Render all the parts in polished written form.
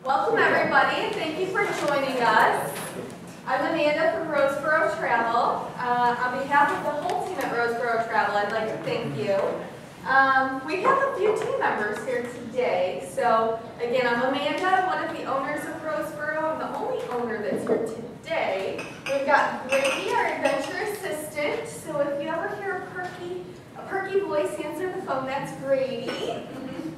Welcome everybody, and thank you for joining us. I'm Amanda from Roseborough Travel. On behalf of the whole team at Roseborough Travel, I'd like to thank you. We have a few team members here today. So again, I'm Amanda, one of the owners of Roseborough. I'm the only owner that's here today. We've got Grady, our adventure assistant. So if you ever hear a perky voice, answer the phone, that's Grady.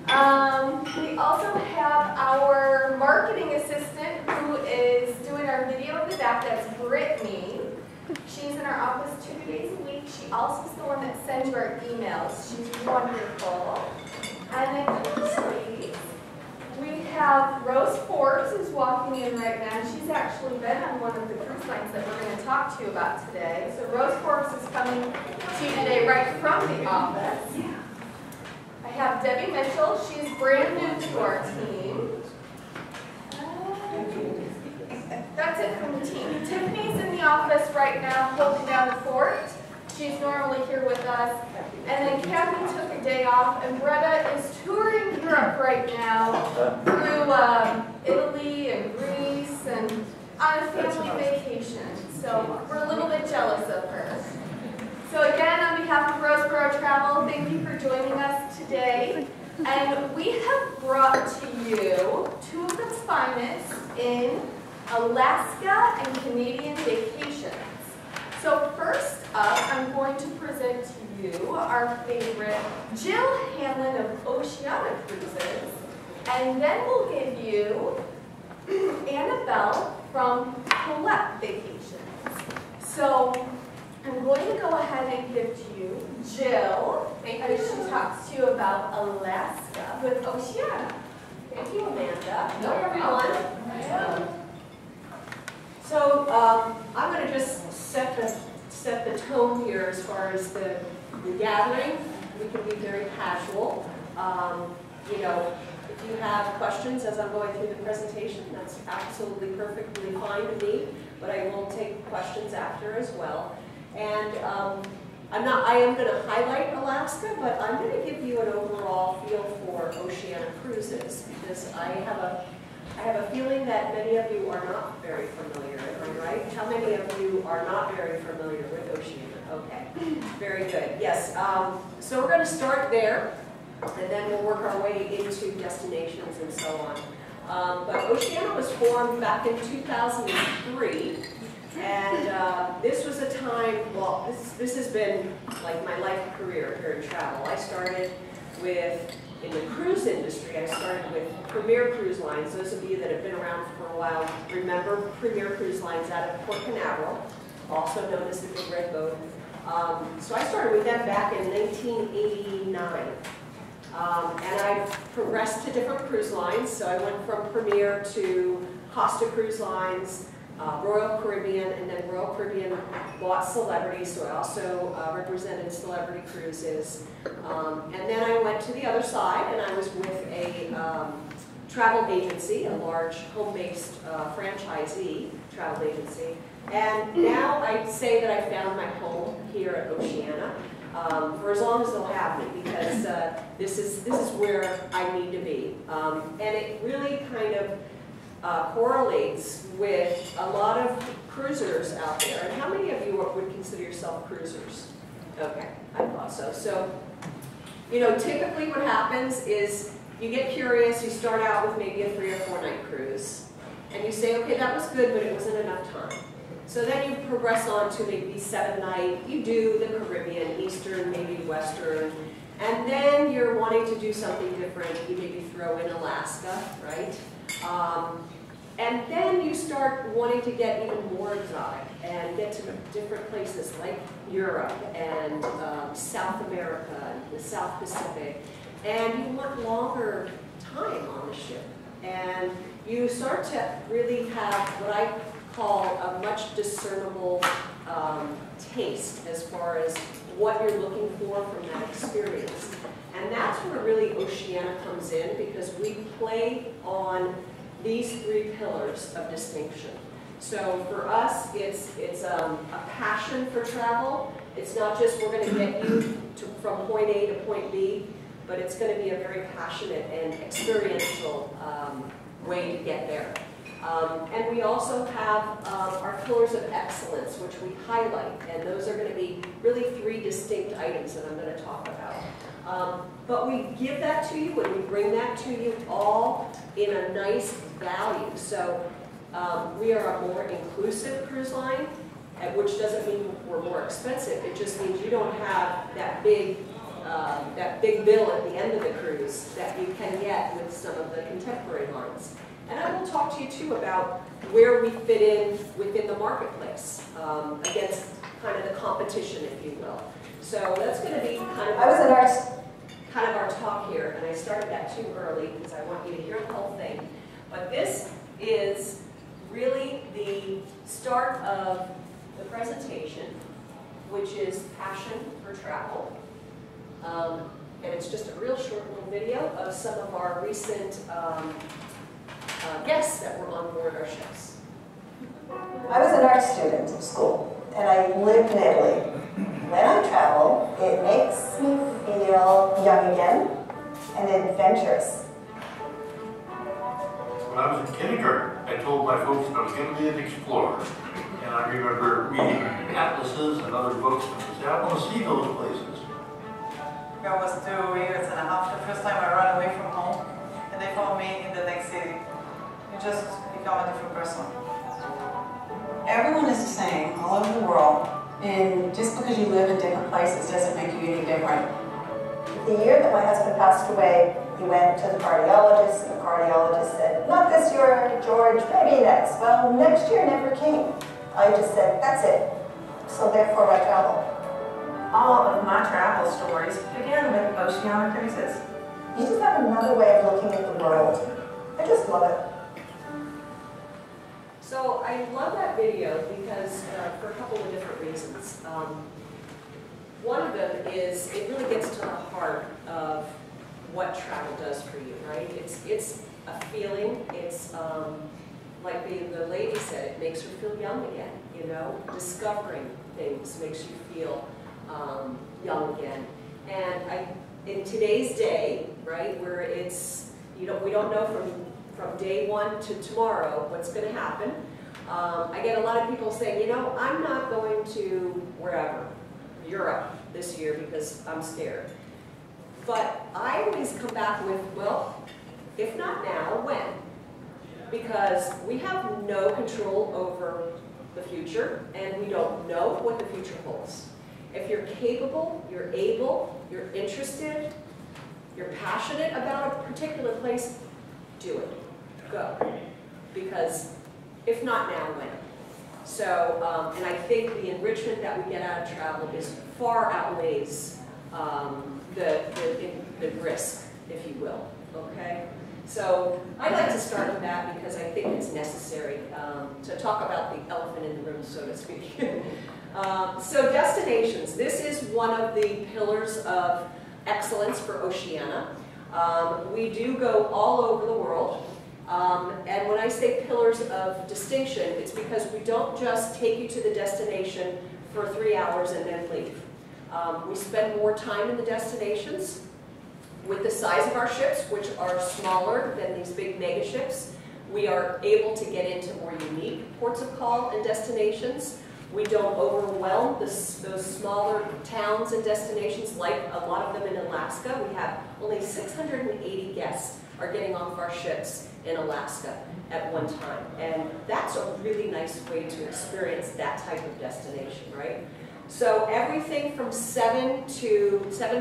We also have our marketing assistant who is doing our video of the deck, that's Brittany. She's in our office 2 days a week. She also is the one that sends you our emails. She's wonderful. And then lastly, we have Rose Forbes who's walking in right now. She's actually been on one of the cruise lines that we're going to talk to you about today. So Rose Forbes is coming to you today right from the office. I have Debbie Mitchell. She's brand new to our team. That's it from the team. Tiffany's in the office right now holding down the fort. She's normally here with us. And then Kathy took a day off, and Bretta is touring Europe right now through Italy and Greece and on a family vacation. So we're a little bit jealous of her. So again, on behalf of Roseborough Travel, thank you for joining us today. And we have brought to you two of the finest in Alaska and Canadian vacations. So first up, I'm going to present to you our favorite Jill Hanlon of Oceania Cruises. And then we'll give you Annabell from Collette Vacations. So I'm going to go ahead and give to you Jill, as she talks to you about Alaska with Oceania. Thank you, Amanda. Hello, everyone. So I'm going to just set the tone here as far as the gathering. We can be very casual. You know, if you have questions as I'm going through the presentation, that's absolutely perfectly fine to me. But I will take questions after as well. And I am going to highlight Alaska, but I'm going to give you an overall feel for Oceania Cruises because I have a feeling that many of you are not very familiar. Am I right? How many of you are not very familiar with Oceania? Okay, very good. Yes. So we're going to start there, and then we'll work our way into destinations and so on. But Oceania was formed back in 2003. And this was a time, well, this has been like my life career here in travel. I started in the cruise industry, I started with Premier Cruise Lines. Those of you that have been around for a while remember Premier Cruise Lines out of Port Canaveral, also known as the Big Red Boat. So I started with them back in 1989. And I progressed to different cruise lines. So I went from Premier to Costa Cruise Lines, Royal Caribbean, and then Royal Caribbean bought Celebrity, so I also represented Celebrity Cruises. And then I went to the other side, and I was with a travel agency, a large home-based franchisee travel agency. And now I'd say that I found my home here at Oceania for as long as they'll have me, because this is where I need to be. And it really kind of correlates with a lot of cruisers out there. And how many of you would consider yourself cruisers? Okay, I thought so. So, you know, typically what happens is you get curious, you start out with maybe a 3 or 4 night cruise, and you say, okay, that was good, but it wasn't enough time. So then you progress on to maybe 7 night, you do the Caribbean, Eastern, maybe Western, and then you're wanting to do something different. You maybe throw in Alaska, right? And then you start wanting to get even more exotic and get to different places like Europe and South America and the South Pacific. And you want longer time on the ship. And you start to really have what I call a much discernible taste as far as what you're looking for from that experience. And that's where really Oceania comes in, because we play on these 3 pillars of distinction. So for us, it's a passion for travel. It's not just we're going to get you from point A to point B, but it's going to be a very passionate and experiential way to get there. And we also have our pillars of excellence, which we highlight, and those are going to be really 3 distinct items that I'm going to talk about. But we give that to you and we bring that to you all in a nice value. So we are a more inclusive cruise line, which doesn't mean we're more expensive. It just means you don't have that big bill at the end of the cruise that you can get with some of the contemporary lines. And I will talk to you too about where we fit in within the marketplace against kind of the competition, if you will. So that's going to be kind of our talk here, and I started that too early because I want you to hear the whole thing. But this is really the start of the presentation, which is Passion for Travel. And it's just a real short little video of some of our recent guests that were on board our ships. I was an art student in school, and I lived in Italy. When I travel, it makes me feel young again and adventurous. When I was in kindergarten, I told my folks I was going to be an explorer. And I remember reading atlases and other books, and I said, I want to see those places. I was 2 years and a half the first time I ran away from home, and they found me in the next city. You just become a different person. Everyone is the same all over the world, and just because you live in different places doesn't make you any different. The year that my husband passed away, he went to the cardiologist, and the cardiologist said, not this year, George, maybe next. Well, next year never came. I just said, that's it. So therefore I travel. All of my travel stories begin with Oceania cruises. You just have another way of looking at the world. I just love it. So I love that video because for a couple of different reasons. One of them is it really gets to the heart of what travel does for you, right? It's a feeling. It's like the lady said, it makes her feel young again. You know, discovering things makes you feel young again. And in today's day, right, where it's we don't know from day one to tomorrow what's going to happen. I get a lot of people saying, you know, I'm not going to wherever, Europe this year because I'm scared. But I always come back with, well, if not now, when? Because we have no control over the future, and we don't know what the future holds. If you're capable, you're able, you're interested, you're passionate about a particular place, do it. Go. Because if not now, when? So, and I think the enrichment that we get out of travel is far outweighs the risk, if you will, okay? So I'd like to start with that because I think it's necessary to talk about the elephant in the room, so to speak. So destinations, this is one of the pillars of excellence for Oceania. We do go all over the world. And when I say pillars of distinction, it's because we don't just take you to the destination for 3 hours and then leave. We spend more time in the destinations. With the size of our ships, which are smaller than these big mega ships, we are able to get into more unique ports of call and destinations. We don't overwhelm those smaller towns and destinations like a lot of them in Alaska. We have only 680 guests are getting off our ships in Alaska at one time. And that's a really nice way to experience that type of destination, right? So everything from 7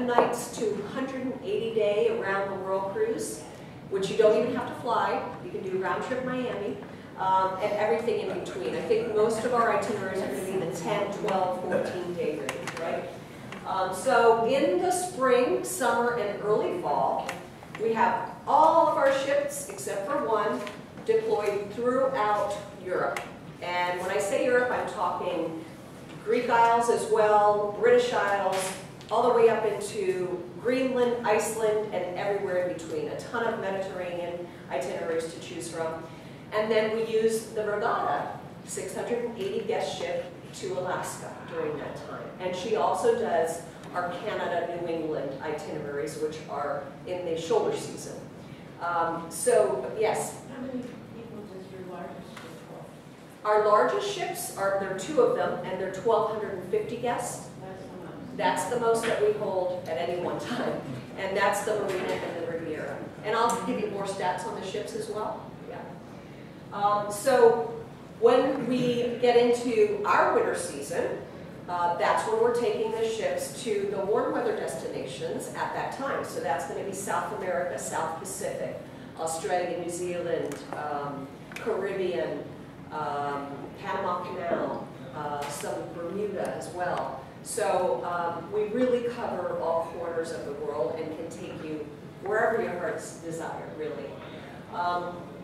nights to 180-day around the world cruise, which you don't even have to fly. You can do round trip Miami, and everything in between. I think most of our itineraries are going to be in the 10, 12, 14-day range, right? So in the spring, summer, and early fall, we have all of our ships, except for one, deployed throughout Europe. And when I say Europe, I'm talking Greek Isles as well, British Isles, all the way up into Greenland, Iceland, and everywhere in between. A ton of Mediterranean itineraries to choose from. And then we use the Regatta, 680 guest ship, to Alaska during that time. And she also does our Canada, New England itineraries, which are in the shoulder season. So, yes. How many people does your largest ship hold? Our largest ships there are 2 of them, and they're 1,250 guests. That's the most that we hold at any one time. And that's the Marina and the Riviera. And I'll give you more stats on the ships as well. Yeah. So when we get into our winter season, that's when we're taking the ships to the warm weather destinations at that time. So that's going to be South America, South Pacific, Australia, New Zealand, Caribbean, Panama Canal, some Bermuda as well. So we really cover all corners of the world and can take you wherever your heart's desire, really.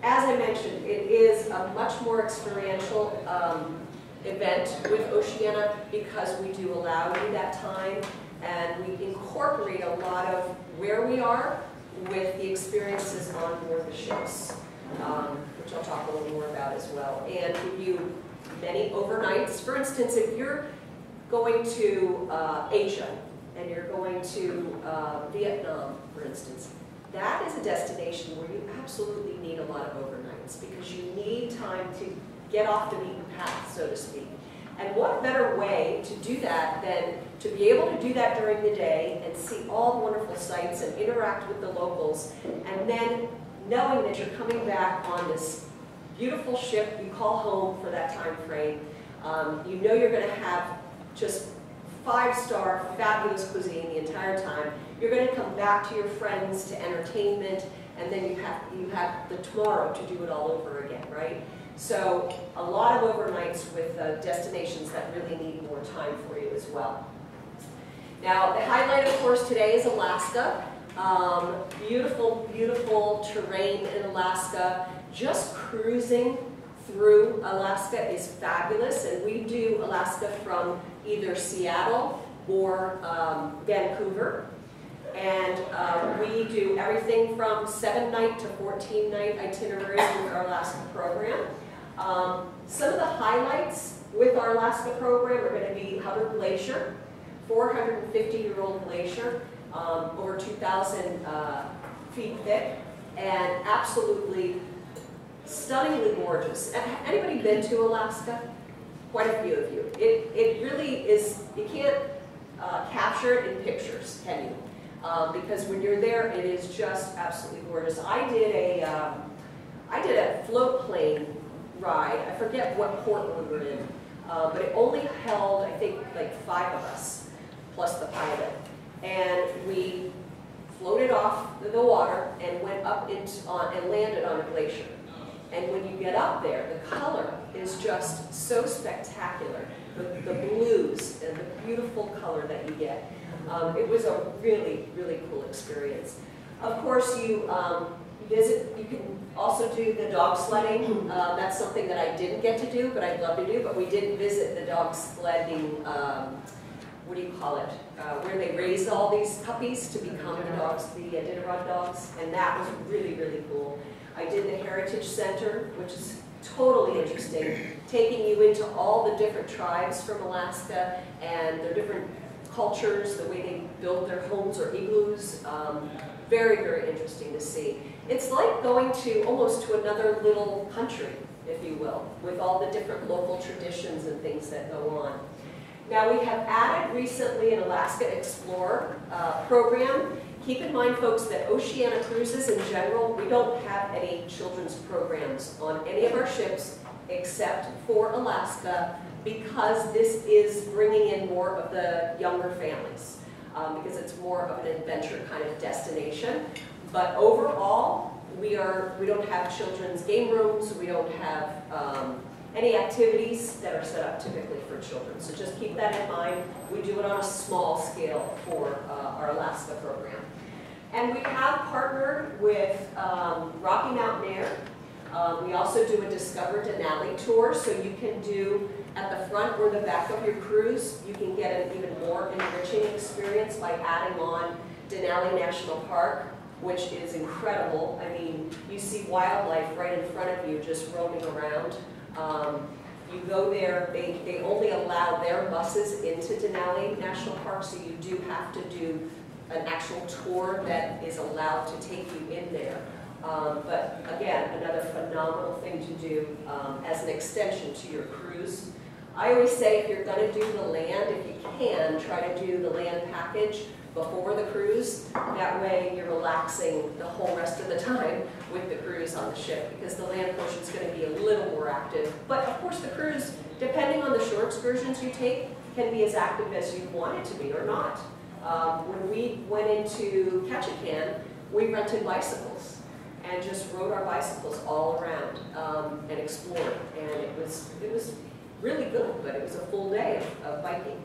As I mentioned, it is a much more experiential event with Oceania because we do allow you that time, and we incorporate a lot of where we are with the experiences on board the ships, which I'll talk a little more about as well, and give you many overnights. For instance, if you're going to Asia and you're going to Vietnam, for instance, that is a destination where you absolutely need a lot of overnights because you need time to get off the beaten path, so to speak. And what better way to do that than to be able to do that during the day and see all the wonderful sights and interact with the locals, and then knowing that you're coming back on this beautiful ship you call home for that time frame. You know you're going to have just 5-star fabulous cuisine the entire time. You're going to come back to your friends, to entertainment, and then you have the tomorrow to do it all over again, right? So a lot of overnights with destinations that really need more time for you as well. Now the highlight, of course, today is Alaska. Beautiful, beautiful terrain in Alaska. Just cruising through Alaska is fabulous, and we do Alaska from either Seattle or Vancouver. And we do everything from 7-night to 14-night itineraries with our Alaska program. Some of the highlights with our Alaska program are going to be Hubbard Glacier, 450-year-old glacier, over 2,000 feet thick, and absolutely stunningly gorgeous. Anybody been to Alaska? Quite a few of you. It really is, you can't capture it in pictures, can you? Because when you're there, it is just absolutely gorgeous. I did a float plane ride. I forget what port we were in, but it only held, I think, like 5 of us, plus the pilot. And we floated off the water and went up and landed on a glacier. And when you get up there, the color is just so spectacular. The blues and the beautiful color that you get. It was a really, really cool experience. Of course, you can also do the dog sledding. That's something that I didn't get to do, but I'd love to do. But we did visit the dog sledding, what do you call it? Where they raise all these puppies to become the dogs, the Iditarod dogs. And that was really, really cool. I did the Heritage Center, which is totally interesting, taking you into all the different tribes from Alaska and their different cultures, the way they build their homes or igloos. Very, very interesting to see. It's like going almost to another little country, if you will, with all the different local traditions and things that go on. Now we have added recently an Alaska Explorer program. Keep in mind, folks, that Oceania Cruises in general, we don't have any children's programs on any of our ships except for Alaska, because this is bringing in more of the younger families, because it's more of an adventure kind of destination. But overall, we don't have children's game rooms, we don't have any activities that are set up typically for children. So just keep that in mind. We do it on a small scale for our Alaska program. And we have partnered with Rocky Mountain Air. We also do a Discover Denali tour, so you can do at the front or the back of your cruise, you can get an even more enriching experience by adding on Denali National Park, which is incredible. I mean, you see wildlife right in front of you just roaming around. You go there, they only allow their buses into Denali National Park, so you do have to do an actual tour that is allowed to take you in there. But again, another phenomenal thing to do as an extension to your cruise. I always say if you're going to do the land, if you can, try to do the land package before the cruise. That way you're relaxing the whole rest of the time with the cruise on the ship, because the land portion is going to be a little more active. But of course the cruise, depending on the shore excursions you take, can be as active as you want it to be or not. When we went into Ketchikan, we rented bicycles and just rode our bicycles all around and explored. And it was really good, but it was a full day of biking.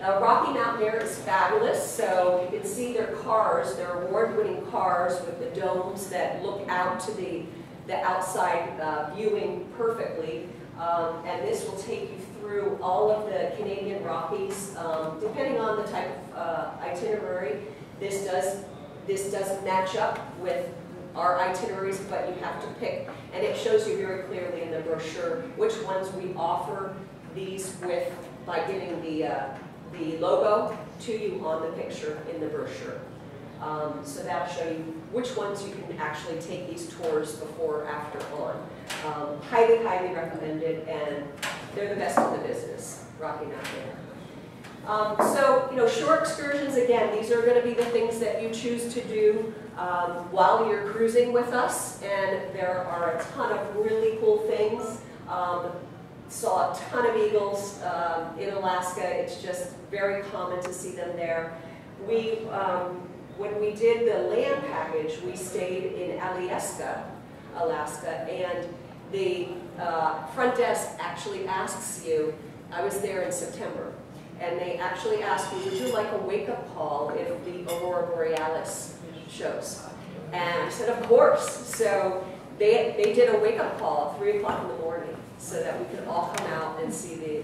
Rocky Mountain Air is fabulous, so you can see their cars, their award-winning cars with the domes that look out to the outside viewing perfectly. And this will take you through all of the Canadian Rockies. Depending on the type of itinerary, this does match up with our itineraries, but you have to pick, and it shows you very clearly in the brochure which ones we offer these with by giving the logo to you on the picture in the brochure. So that'll show you which ones you can actually take these tours before or after on. Highly, highly recommended, and they're the best in the business, Rocky Mountain Air. So, you know, shore excursions, again, these are going to be the things that you choose to do while you're cruising with us, and there are a ton of really cool things. Saw a ton of eagles in Alaska. It's just very common to see them there. When we did the land package, we stayed in Alaska, and the front desk actually asks you, I was there in September, and they actually asked me, would you like a wake-up call if the Aurora Borealis shows? And I said, of course. So they did a wake-up call at 3 o'clock in the morning so that we could all come out and see the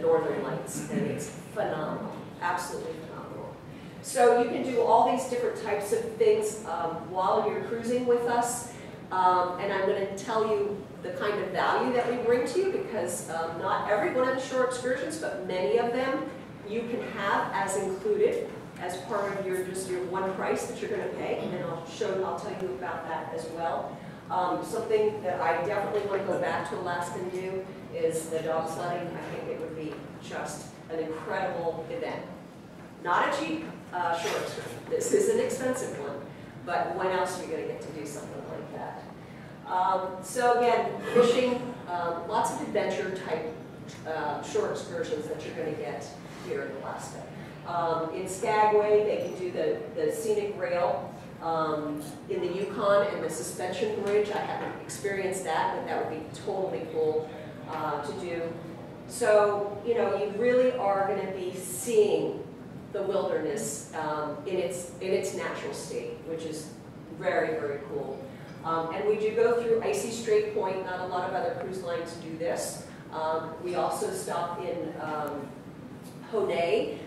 northern lights. And it's phenomenal, absolutely phenomenal. So you can do all these different types of things while you're cruising with us. And I'm going to tell you the kind of value that we bring to you, because not every one of the shore excursions, but many of them you can have as included as part of your one price that you're going to pay, and then I'll tell you about that as well. Something that I definitely want to go back to Alaska and do is the dog sledding. I think it would be just an incredible event. Not a cheap shore excursion. This is an expensive one, but when else are you going to get to do something like that? So again, fishing, lots of adventure type shore excursions that you're going to get here in Alaska. In Skagway, they can do the scenic rail. In the Yukon and the suspension bridge, I haven't experienced that, but that would be totally cool to do. So, you know, you really are going to be seeing the wilderness in its natural state, which is very, very cool. And we do go through Icy Strait Point. Not a lot of other cruise lines do this. We also stop in Honey.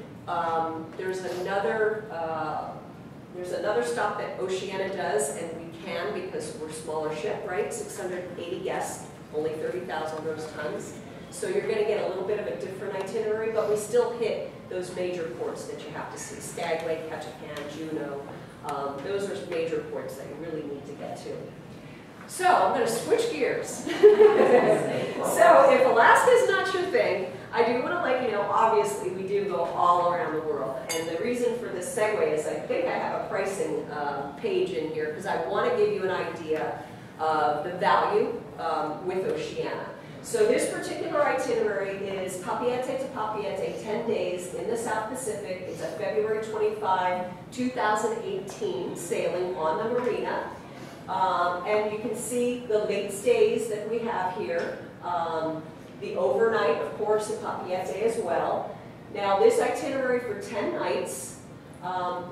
There's another stop that Oceania does, and we can because we're a smaller ship, right? 680 guests, only 30,000 gross tons. So you're going to get a little bit of a different itinerary, but we still hit those major ports that you have to see: Skagway, Ketchikan, Juneau. Those are major ports that you really need to get to. So I'm going to switch gears. So if Alaska is not your thing, I do want to let you know, obviously we do go all around the world. And the reason for this segue is I think I have a pricing page in here because I want to give you an idea of the value with Oceania. So this particular itinerary is Papeete to Papeete, 10 days in the South Pacific. It's a February 25, 2018 sailing on the marina. And you can see the late stays that we have here. The overnight, of course, in Papeete as well. Now, this itinerary for 10 nights,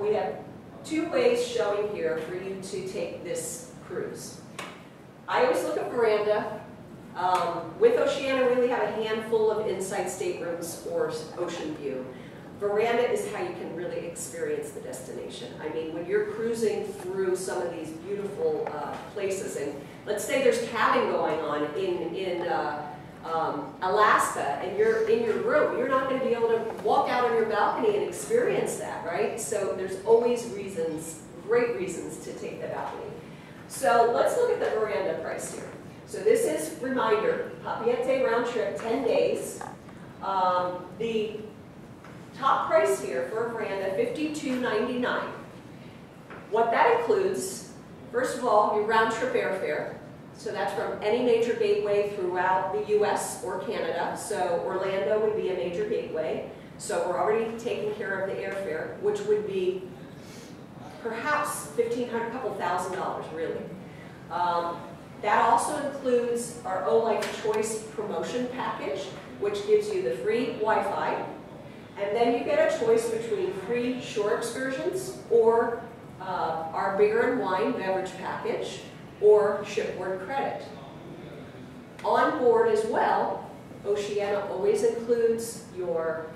we have 2 ways showing here for you to take this cruise. I always look at veranda. With Oceania, we only have a handful of inside staterooms or ocean view. Veranda is how you can really experience the destination. I mean, when you're cruising through some of these beautiful places, and let's say there's cabin going on in Alaska, and you're in your room, you're not going to be able to walk out on your balcony and experience that, right? So there's always reasons, great reasons to take the balcony. So let's look at the veranda price here. So this is, reminder, Papiete round trip, 10 days. The top price here for a veranda, $52.99. What that includes, first of all, your round trip airfare. So that's from any major gateway throughout the US or Canada. So Orlando would be a major gateway. So we're already taking care of the airfare, which would be perhaps $1,500, a couple $1,000 really. That also includes our O-Life Choice promotion package, which gives you the free Wi-Fi. And then you get a choice between free shore excursions or our beer and wine beverage package or shipboard credit. On board as well, Oceania always includes your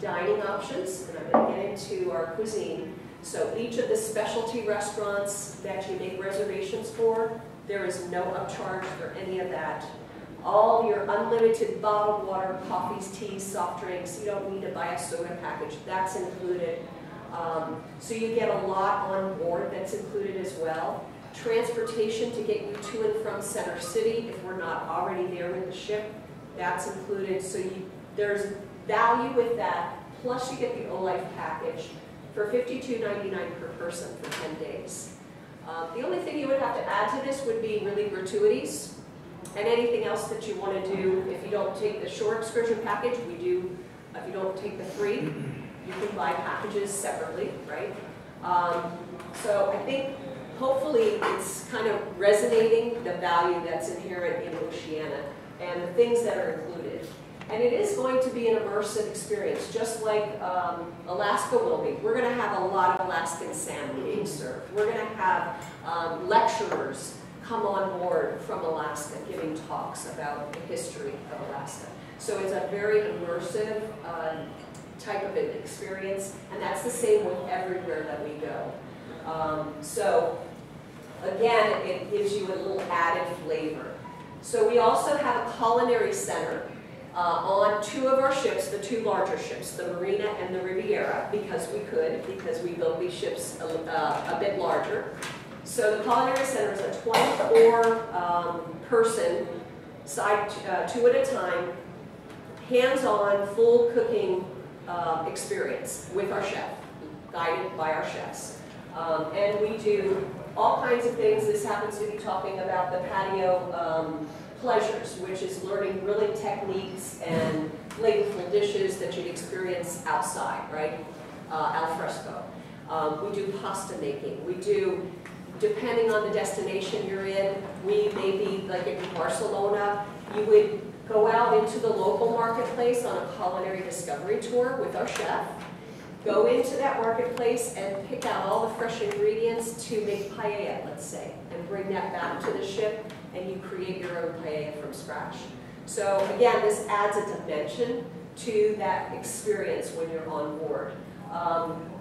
dining options, and I'm going to get into our cuisine. So each of the specialty restaurants that you make reservations for, there is no upcharge for any of that. All your unlimited bottled water, coffees, teas, soft drinks, you don't need to buy a soda package, that's included. So you get a lot on board that's included as well. Transportation to get you to and from Center City, if we're not already there with the ship, that's included. So there's value with that, plus you get the O-Life package for $52.99 per person for 10 days. The only thing you would have to add to this would be really gratuities and anything else that you want to do. If you don't take the shore excursion package, we do. If you don't take the free, you can buy packages separately, right? So I think hopefully it's kind of resonating the value that's inherent in Oceania and the things that are included. And it is going to be an immersive experience, just like Alaska will be. We're going to have a lot of Alaskan salmon being served. We're going to have lecturers come on board from Alaska giving talks about the history of Alaska. So it's a very immersive type of an experience, and that's the same with everywhere that we go. So again, it gives you a little added flavor. So we also have a culinary center on two of our ships, the two larger ships, the Marina and the Riviera, because we could, because we built these ships a bit larger. So the culinary center is a 24-person, two at a time, hands-on, full cooking experience with our chef, guided by our chefs. And we do all kinds of things. This happens to be talking about the patio pleasures, which is learning grilling techniques and flavorful dishes that you'd experience outside, right? Al fresco. We do pasta making. We do, depending on the destination you're in, we may be, like in Barcelona, you would go out into the local marketplace on a culinary discovery tour with our chef, go into that marketplace and pick out all the fresh ingredients to make paella, let's say, and bring that back to the ship, and you create your own paella from scratch. So again, this adds a dimension to that experience when you're on board.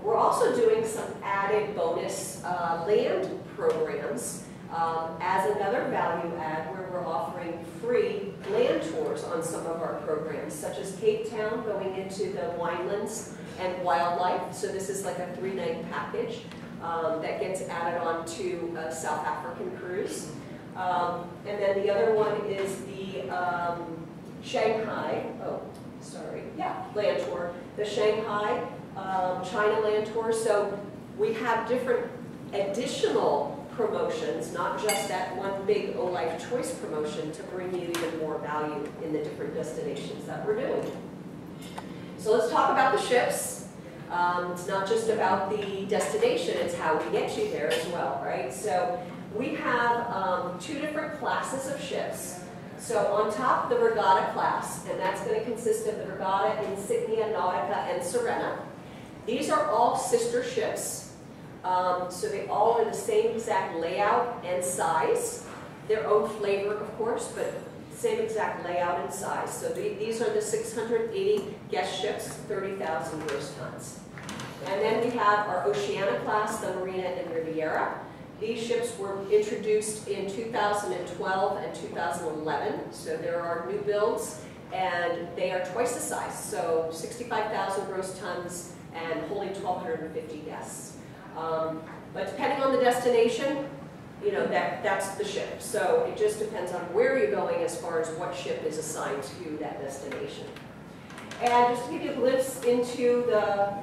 We're also doing some added bonus land programs as another value add, where we're offering free land tours on some of our programs, such as Cape Town, going into the winelands and wildlife. So this is like a 3-night package that gets added on to a South African cruise. And then the other one is the Shanghai, land tour. The Shanghai China land tour. So we have different additional promotions, not just that one big O-Life Choice promotion, to bring you even more value in the different destinations that we're doing. So let's talk about the ships. It's not just about the destination, it's how we get you there as well, right? So we have 2 different classes of ships. So on top, the Regatta class, and that's going to consist of the Regatta, Insignia, Nautica, and Serena. These are all sister ships. So they all are the same exact layout and size. Their own flavor, of course, but same exact layout and size. So these are the 680 guest ships, 30,000 gross tons. And then we have our Oceania class, the Marina and Riviera. These ships were introduced in 2012 and 2011. So there are new builds, and they are twice the size. So 65,000 gross tons and holding 1,250 guests. But depending on the destination, you know, that's the ship. So it just depends on where you're going as far as what ship is assigned to that destination. And just to give you a glimpse into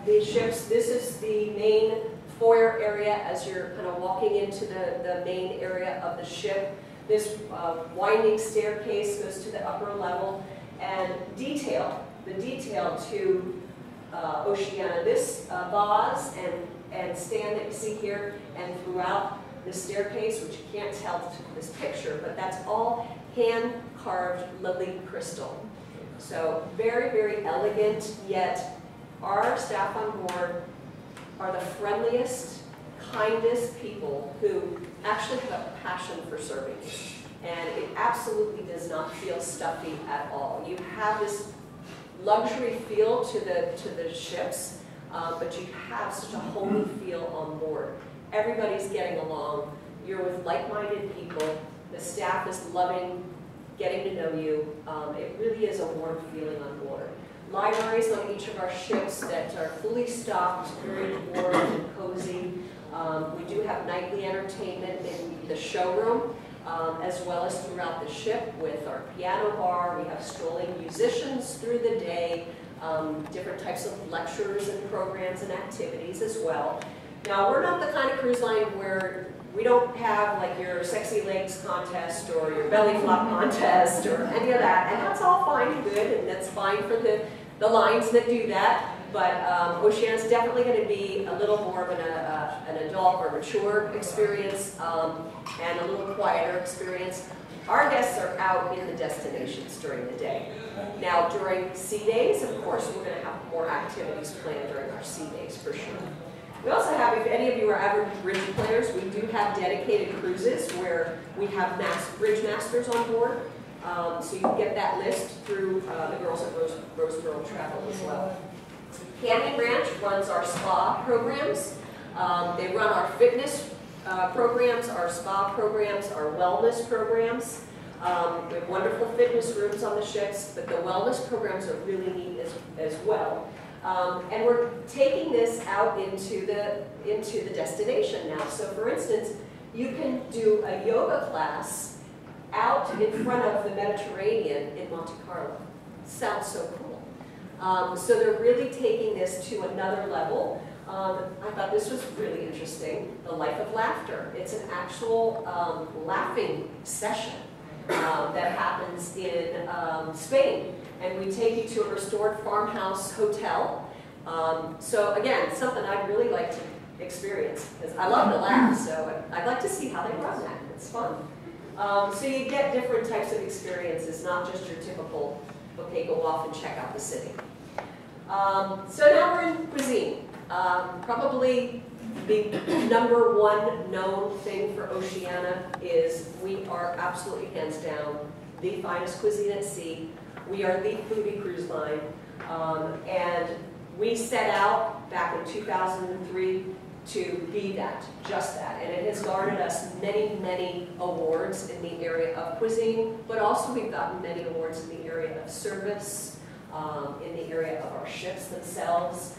the ships, this is the main foyer area as you're kind of walking into the main area of the ship. This winding staircase goes to the upper level, and the detail to Oceania. This vase and stand that you see here and throughout the staircase, which you can't tell from this picture, but that's all hand-carved lily crystal. So very, very elegant, yet our staff on board are the friendliest, kindest people who actually have a passion for serving. And it absolutely does not feel stuffy at all. You have this luxury feel to the ships, but you have such a homey feel on board. Everybody's getting along. You're with like-minded people. The staff is loving getting to know you. It really is a warm feeling on board. Libraries on each of our ships that are fully stocked, very warm and cozy. We do have nightly entertainment in the showroom, as well as throughout the ship with our piano bar. We have strolling musicians through the day, different types of lectures and programs and activities as well. Now, we're not the kind of cruise line where we don't have like your sexy legs contest or your belly flop contest or any of that, and that's all fine and good, and that's fine for the lines that do that. But Oceania is definitely going to be a little more of an adult or mature experience and a little quieter experience. Our guests are out in the destinations during the day. Now, during sea days, of course, we're going to have more activities planned during our sea days for sure. We also have, if any of you are avid bridge players, we do have dedicated cruises where we have bridge masters on board. So you can get that list through the girls at Roseborough Travel as well. Canyon Ranch runs our spa programs. They run our fitness programs, our spa programs, our wellness programs. We have wonderful fitness rooms on the ships, but the wellness programs are really neat as well. And we're taking this out into the destination now. So for instance, you can do a yoga class out in front of the Mediterranean in Monte Carlo. Sounds so cool. So they're really taking this to another level. I thought this was really interesting, the Life of Laughter. It's an actual laughing session that happens in Spain. And we take you to a restored farmhouse hotel. So again, something I'd really like to experience, because I love to laugh, so I'd like to see how they run that. It's fun. So you get different types of experiences, not just your typical, okay, go off and check out the city. So now we're in cuisine. Probably the #1 known thing for Oceania is we are absolutely hands down the finest cuisine at sea. We are the foodie cruise line, and we set out back in 2003 to be that, just that. And it has garnered us many, many awards in the area of cuisine, but also we've gotten many awards in the area of service, in the area of our ships themselves.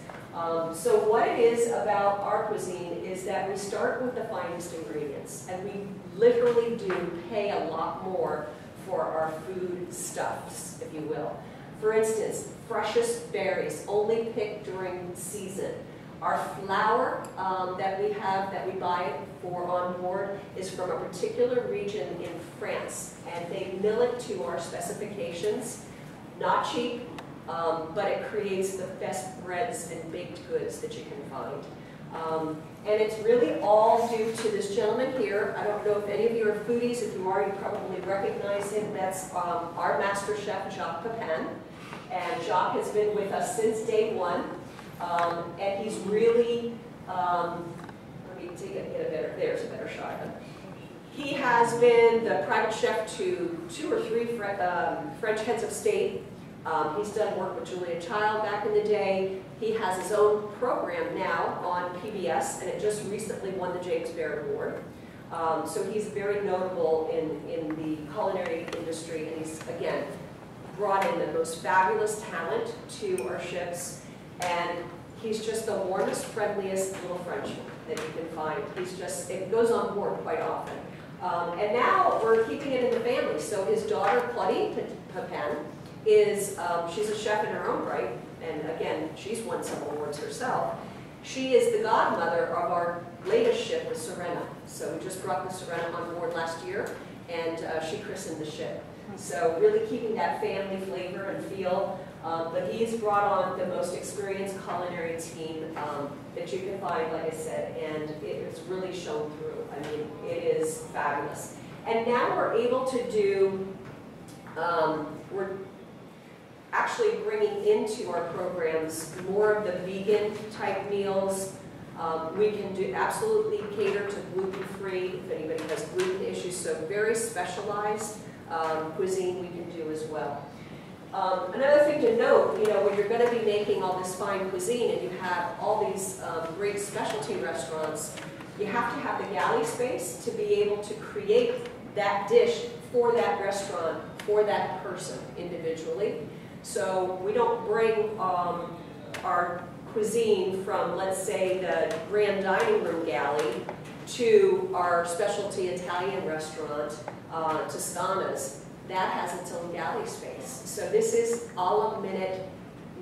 So what it is about our cuisine is that we start with the finest ingredients, and we literally do pay a lot more for our food stuffs, if you will. For instance, freshest berries, only picked during season. Our flour that we buy for on board is from a particular region in France, and they mill it to our specifications. Not cheap, but it creates the best breads and baked goods that you can find. And it's really all due to this gentleman here. I don't know if any of you are foodies. If you are, you probably recognize him. That's our master chef, Jacques Pepin. And Jacques has been with us since day one. And he's really, let me there's a better shot of him. He has been the private chef to 2 or 3 French heads of state. He's done work with Julia Child back in the day. He has his own program now on PBS, and it just recently won the James Barrett Award. So he's very notable in the culinary industry, and he's, again, brought in the most fabulous talent to our ships, and he's just the warmest, friendliest little Frenchman. that you can find. It goes on board quite often. And now we're keeping it in the family. So his daughter, Collette Canadian, she's a chef in her own right, and again, she's won some awards herself. She is the godmother of our latest ship, the Serena. So we just brought the Serena on board last year, and she christened the ship. So really keeping that family flavor and feel. But he's brought on the most experienced culinary team that you can find, like I said, and it's really shown through. I mean, it is fabulous. And now we're able to do, we're actually bringing into our programs more of the vegan type meals. We can do absolutely cater to gluten-free if anybody has gluten issues, so very specialized cuisine we can do as well. Another thing to note, when you're going to be making all this fine cuisine and you have all these great specialty restaurants, you have to have the galley space to be able to create that dish for that restaurant, for that person individually. So we don't bring our cuisine from, let's say, the grand dining room galley to our specialty Italian restaurant, Toscana's. That has its own galley space. So this is a la minute,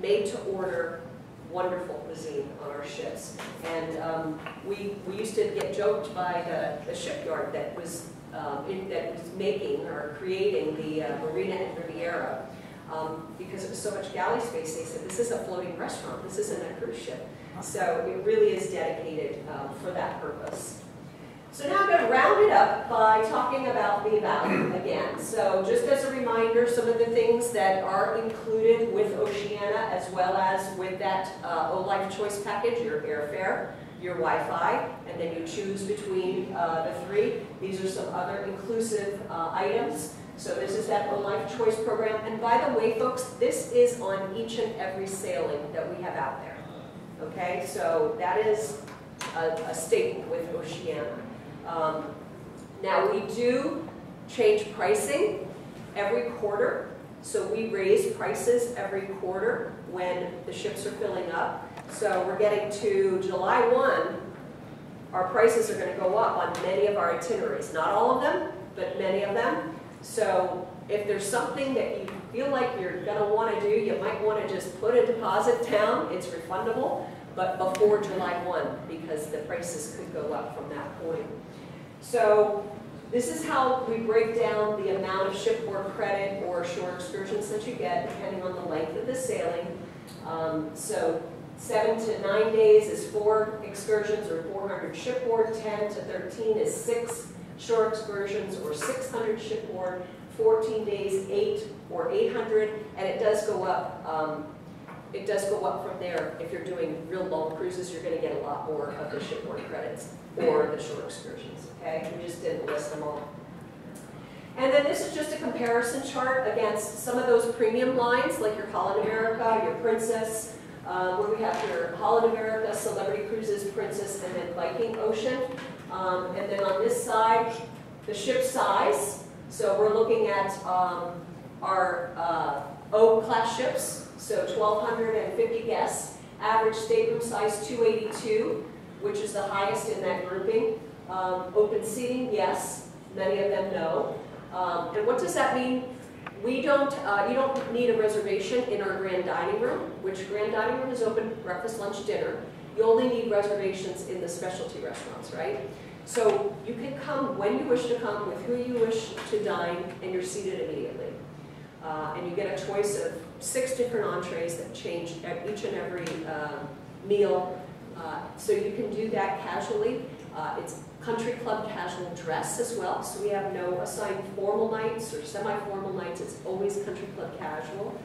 made to order, wonderful cuisine on our ships. And we used to get joked by the shipyard that was making or creating the Marina and Riviera. Because it was so much galley space, they said, this is a floating restaurant, this isn't a cruise ship. So it really is dedicated for that purpose. So now I'm going to round it up by talking about the value again. So just as a reminder, some of the things that are included with Oceania as well as with that O-Life Choice package, your airfare, your Wi-Fi, and then you choose between the three. These are some other inclusive items. So this is that O-Life Choice program. And by the way, folks, this is on each and every sailing that we have out there. Okay, so that is a staple with Oceania. Now we do change pricing every quarter. So we raise prices every quarter when the ships are filling up. So we're getting to July 1, our prices are going to go up on many of our itineraries. Not all of them, but many of them. So if there's something that you feel like you're going to want to do, you might want to just put a deposit down. It's refundable, but before July 1, because the prices could go up from that point. So this is how we break down the amount of shipboard credit or shore excursions that you get, depending on the length of the sailing. So 7 to 9 days is 4 excursions or 400 shipboard. 10 to 13 is 6 shore excursions or 600 shipboard. 14 days, 8 or 800, and it does go up. It does go up from there. If you're doing real long cruises, you're going to get a lot more of the shipboard credits or the shore excursions. Okay, we just didn't list them all. And then this is just a comparison chart against some of those premium lines, like your Holland America, your Princess, where we have your Holland America, Celebrity Cruises, Princess, and then Viking Ocean. And then on this side, the ship size. So we're looking at our O-class ships, so 1,250 guests. Average stateroom size 282, which is the highest in that grouping. Open seating, yes. Many of them no. And what does that mean? We don't, you don't need a reservation in our grand dining room, which grand dining room is open breakfast, lunch, dinner. You only need reservations in the specialty restaurants, right? So you can come when you wish to come, with who you wish to dine, and you're seated immediately. And you get a choice of 6 different entrees that change each and every meal. So you can do that casually. It's country club casual dress as well, so we have no assigned formal nights or semi-formal nights. It's always country club casual.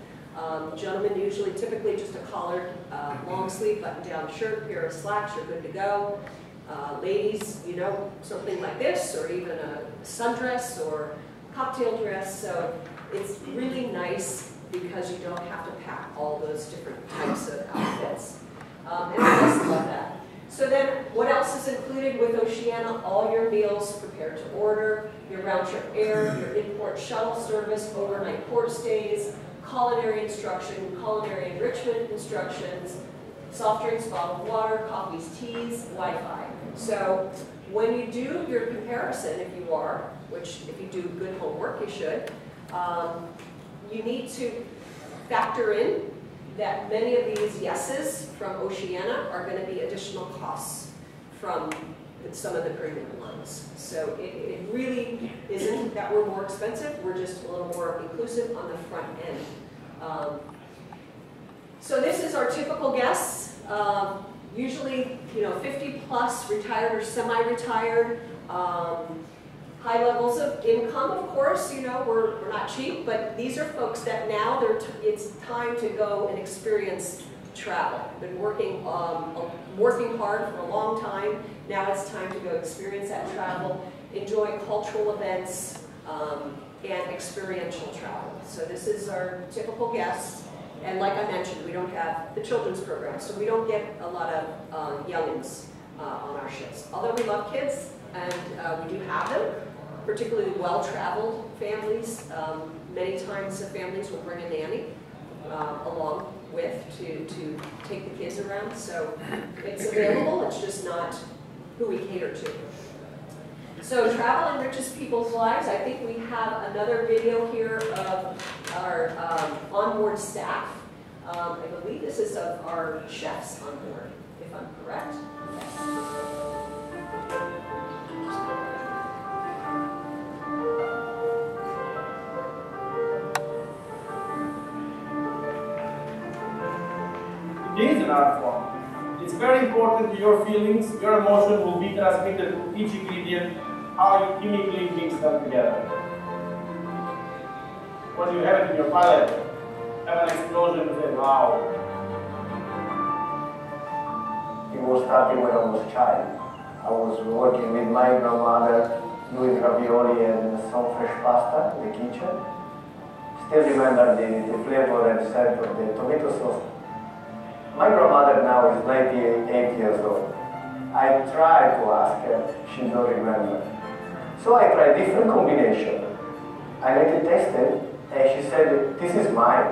Gentlemen usually, typically just a collared long sleeve button-down shirt, pair of slacks, you're good to go. Ladies, you know, something like this, or even a sundress or cocktail dress. So it's really nice because you don't have to pack all those different types of outfits. And I just love that. So then, what else is included with Oceania? All your meals prepared to order, your round-trip air, your import shuttle service, overnight port stays, culinary instruction, culinary enrichment instructions, soft drinks, bottled water, coffees, teas, Wi-Fi. So when you do your comparison, if you are, which if you do good homework, you should, you need to factor in that many of these yeses from Oceania are going to be additional costs from some of the premium ones. So it really isn't that we're more expensive, we're just a little more inclusive on the front end. So this is our typical guests. Usually, 50 plus, retired or semi-retired, high levels of income, of course, we're not cheap, but these are folks that now it's time to go and experience travel. Been working hard for a long time. Now it's time to go experience that travel, enjoy cultural events, and experiential travel. So this is our typical guests. And like I mentioned, we don't have the children's program, so we don't get a lot of youngins on our ships. Although we love kids, and we do have them, particularly well-traveled families. Many times the families will bring a nanny along with to take the kids around. So it's available, it's just not who we cater to. So travel enriches people's lives. I think we have another video here of our onboard staff. I believe this is of our chefs on board, if I'm correct. It is an art form. It's very important your feelings, your emotion will be transmitted to each ingredient, how you chemically mix them together. When you have it in your palate, have an explosion and say, wow. It was starting when I was a child. I was working with my grandmother doing ravioli and some fresh pasta in the kitchen. Still remember the flavor and scent of the tomato sauce. My grandmother now is 98 years old. I tried to ask her, she don't remember. So I tried different combination. I let it taste it, and she said, this is mine.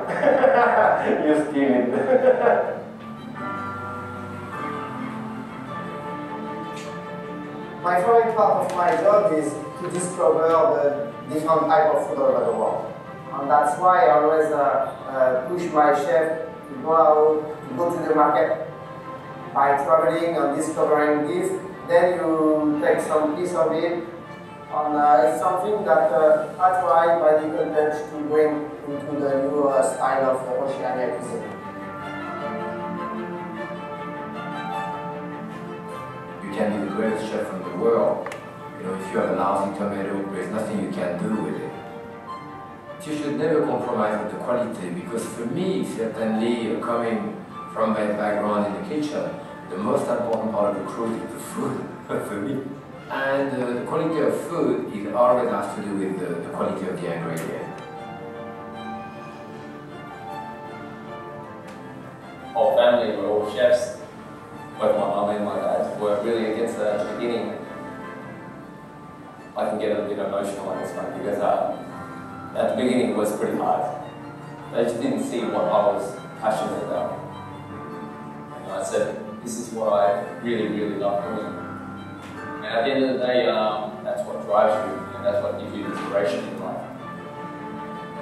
You steal it. My favorite part of my job is to discover the different type of food all over the world. And that's why I always push my chef to go out, to go to the market by traveling and discovering this. Then you take some piece of it, and it's something that I try by different touch to bring into the new style of Oceania cuisine. You can be the greatest chef in the world. If you have a lousy tomato, there's nothing you can do with it. You should never compromise with the quality, because for me, certainly coming from my background in the kitchen, the most important part of the cruise is the food for me. And the quality of food is always has to do with the quality of the ingredient. Whole family were all chefs. Both my mum and my dad were really against it at the beginning. I can get a bit emotional on this one because at the beginning it was pretty hard. They just didn't see what I was passionate about. And I said, this is what I really, really love doing. And at the end of the day, that's what drives you, and that's what gives you inspiration in life.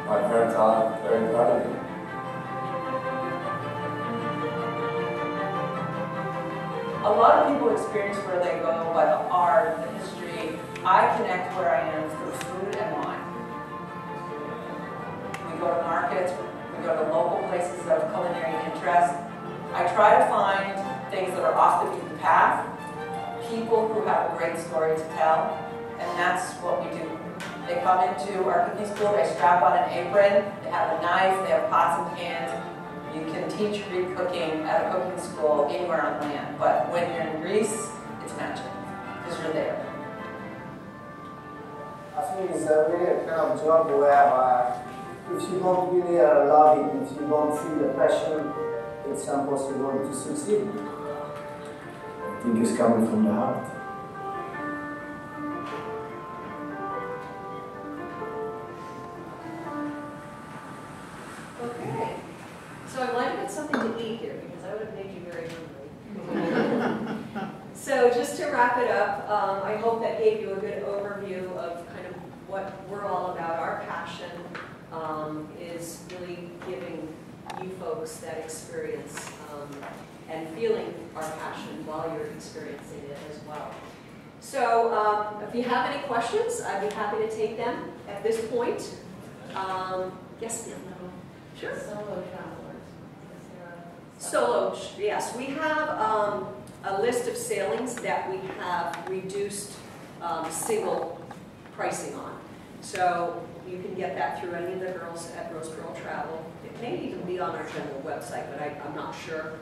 My parents are very proud of me. A lot of people experience where they go by the art, the history. I connect where I am through food and wine. We go to markets, we go to local places of culinary interest. I try to find things that are off the beaten path, people who have a great story to tell, and that's what we do. They come into our cooking school, they strap on an apron, they have a knife, they have pots and pans. You can teach Greek cooking at a cooking school anywhere on land, but when you're in Greece, it's magic, because you're there. I think it's really a kind of job where if you don't really love it, if you don't feel the passion, it's impossible to succeed. I think it's coming from the heart. Okay. So I wanted to get something to eat here because I would have made you very hungry. So just to wrap I hope that gave you a good overview of kind of what we're all about. Our passion is really giving you folks that experience and feeling our passion while you're experiencing it as well. So if you have any questions, I'd be happy to take them at this point. Yes, ma'am. Sure. Solo travelers. Solo, yes. We have a list of sailings that we have reduced single pricing on. So you can get that through any of the girls at Roseborough Travel. It may even be on our general website, but I'm not sure.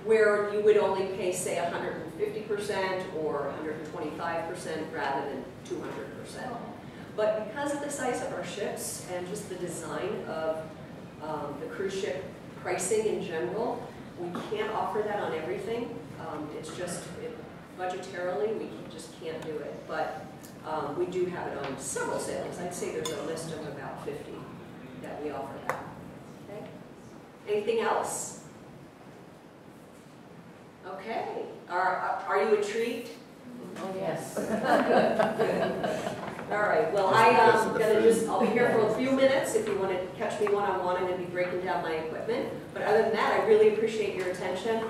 Where you would only pay, say, 150% or 125% rather than 200%. But because of the size of our ships and just the design of the cruise ship pricing in general, we can't offer that on everything. It's just, budgetarily, we just can't do it. But we do have it on several sailings. I'd say there's a list of about 50 that we offer that. Okay. Anything else? Okay. Are you intrigued? Oh, yes. Good. All right. Well, I'll be here for a few minutes. If you want to catch me one-on-one, I'm going to be breaking down my equipment. But other than that, I really appreciate your attention.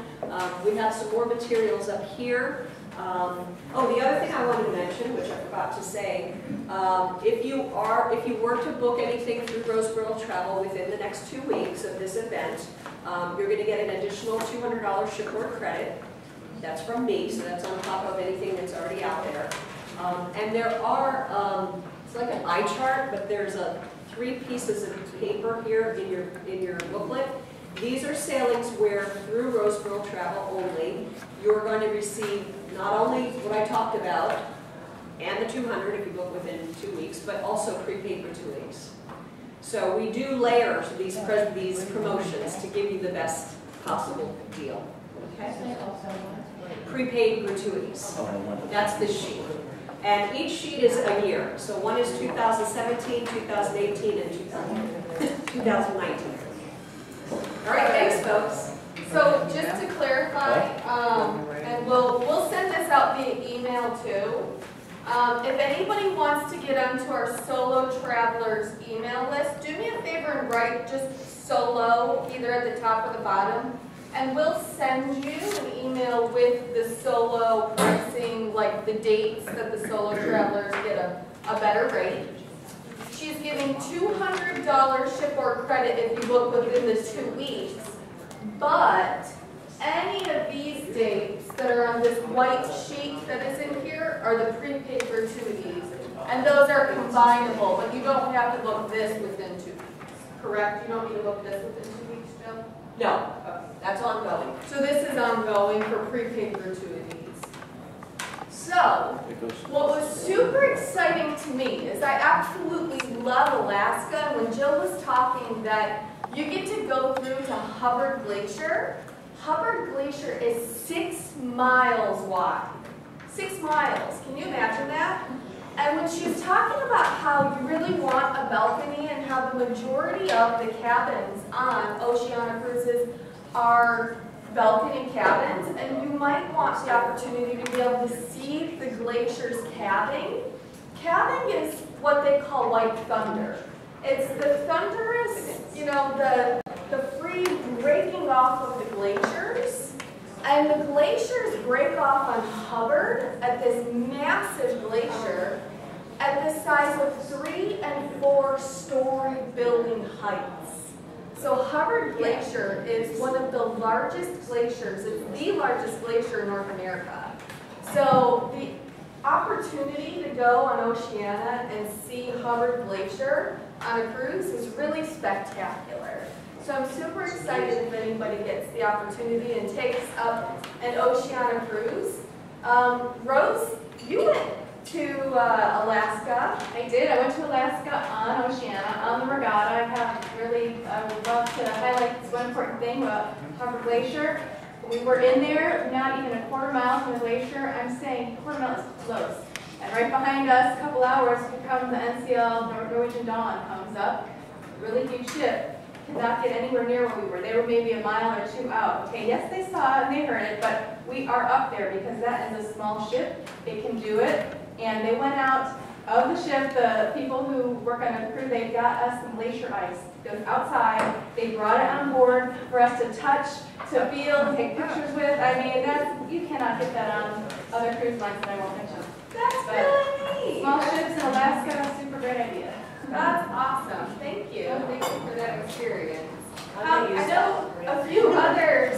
We have some more materials up here. Oh, the other thing I wanted to mention, which I forgot to say, if you were to book anything through Roseborough Travel within the next 2 weeks of this event, you're going to get an additional $200 shipboard credit. That's from me, so that's on top of anything that's already out there. And there are, it's like an eye chart, but there's 3 pieces of paper here in your booklet. These are sailings where, through Roseborough Travel only, you're going to receive not only what I talked about, and the 200 if you book within 2 weeks, but also prepaid gratuities. So we do layers these promotions to give you the best possible deal. Okay? Prepaid gratuities. That's this sheet. And each sheet is a year. So one is 2017, 2018, and 2019. All right, thanks, folks. So just to clarify, and we'll send this out via email too. If anybody wants to get onto our solo travelers email list, do me a favor and write just solo either at the top or the bottom, and we'll send you an email with the solo pricing, like the dates that the solo travelers get a better rate. She's giving $200 shipboard credit if you book within the 2 weeks, but any of these dates that are on this white sheet that is in here are the prepaid gratuities, and those are combinable, but you don't have to book this within 2 weeks, correct? You don't need to book this within 2 weeks, Jill? No, that's ongoing. So this is ongoing for prepaid gratuities. So, what was super exciting to me is I absolutely love Alaska, and when Jill was talking that you get to go through to Hubbard Glacier. Hubbard Glacier is 6 miles wide. 6 miles, can you imagine that? And when she was talking about how you really want a balcony and how the majority of the cabins on Oceania cruises are balcony cabins, and you might want the opportunity to be able to see the glacier's calving. Calving is what they call white thunder. It's the thunderous, the free breaking off of the glaciers. And the glaciers break off on Hubbard at this massive glacier at the size of 3- and 4-story building heights. So Hubbard Glacier is one of the largest glaciers. It's the largest glacier in North America. So the opportunity to go on Oceania and see Hubbard Glacier on a cruise is really spectacular. So I'm super excited if anybody gets the opportunity and takes up an Oceania cruise. Rose, you went to Alaska. I did. I went to Alaska on Oceania, on the regatta. I would love to highlight this one important thing about Hubbard Glacier. We were in there, not even a quarter mile from the glacier. I'm saying quarter mile is close. And right behind us, a couple hours, here comes the NCL Norwegian Dawn comes up. Really huge ship. could not get anywhere near where we were. They were maybe a mile or two out. Okay, yes, they saw it and they heard it, but we are up there because that is a small ship. They can do it. And they went out of the ship, the people who work on the crew, they got us some glacier ice. It was outside. They brought it on board for us to touch, to feel, take pictures with. I mean, you cannot get that on other cruise lines that I won't mention. That's really neat. Small ships in Alaska, super great idea. That's awesome. Thank you. Thank you for that experience. I I know a few others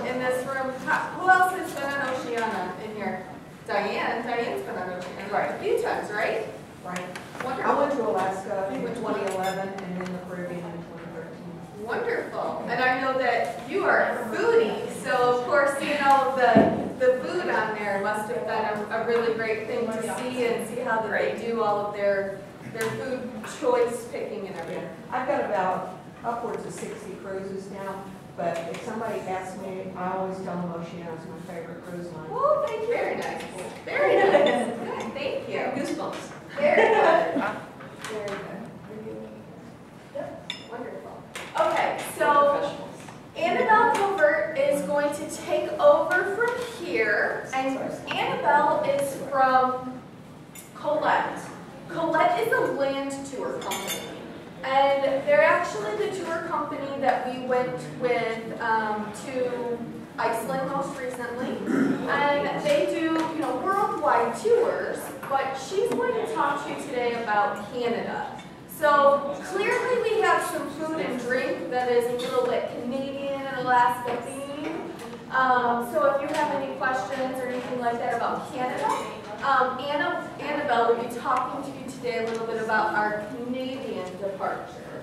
in this room. Who else has been on Oceania in here? Diane. Diane's been on Oceania a few times, right? Right. Wonderful. I went to Alaska in 2011 and then the Caribbean in 2013. Wonderful. And I know that you are a foodie, so of course seeing all of the food on there must have been a really great thing to see and see how they do all of their food choice picking and everything. I've got about upwards of 60 cruises now, but if somebody asks me, I always tell them Oceania is my favorite cruise line. Oh, thank you. Very nice. Very nice. Good. Thank you. Goosebumps. Very good. Very good. Yep. Wonderful. Okay, so Annabell Covert is going to take over from here, and Annabell is from Collette. Collette is a land tour company, and they're actually the tour company that we went with to Iceland most recently, and they do, worldwide tours, but she's going to talk to you today about Canada. So clearly we have some food and drink that is a little bit Canadian and Alaska themed. So if you have any questions or anything like that about Canada, Annabell will be talking to you today a little bit about our Canadian departure.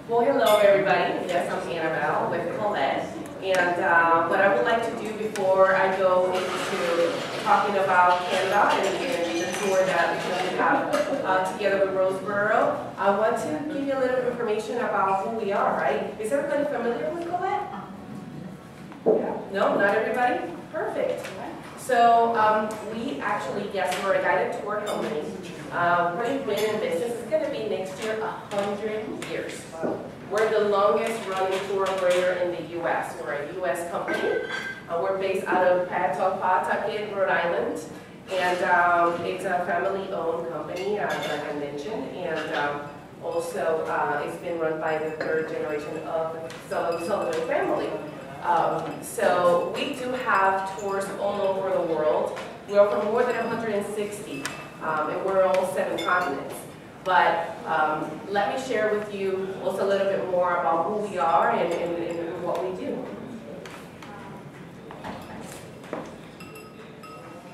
Well, hello everybody. Yes, I'm Annabell with Collette. And what I would like to do before I go into talking about Canada and the tour that we have together with Roseborough, I want to give you a little information about who we are, right? Is everybody familiar with Collette? No, not everybody? Perfect. So we actually, yes, we're a guided tour company. We've been in business, it's going to be next year 100 years. We're the longest running tour operator in the U.S. We're a U.S. company. We're based out of Pawtucket, Rhode Island. And it's a family-owned company, like I mentioned. And also, it's been run by the third generation of the Sullivan family. So we do have tours all over the world. We're from more than 160, and we're on 7 continents. But let me share with you also a little bit more about who we are and what we do.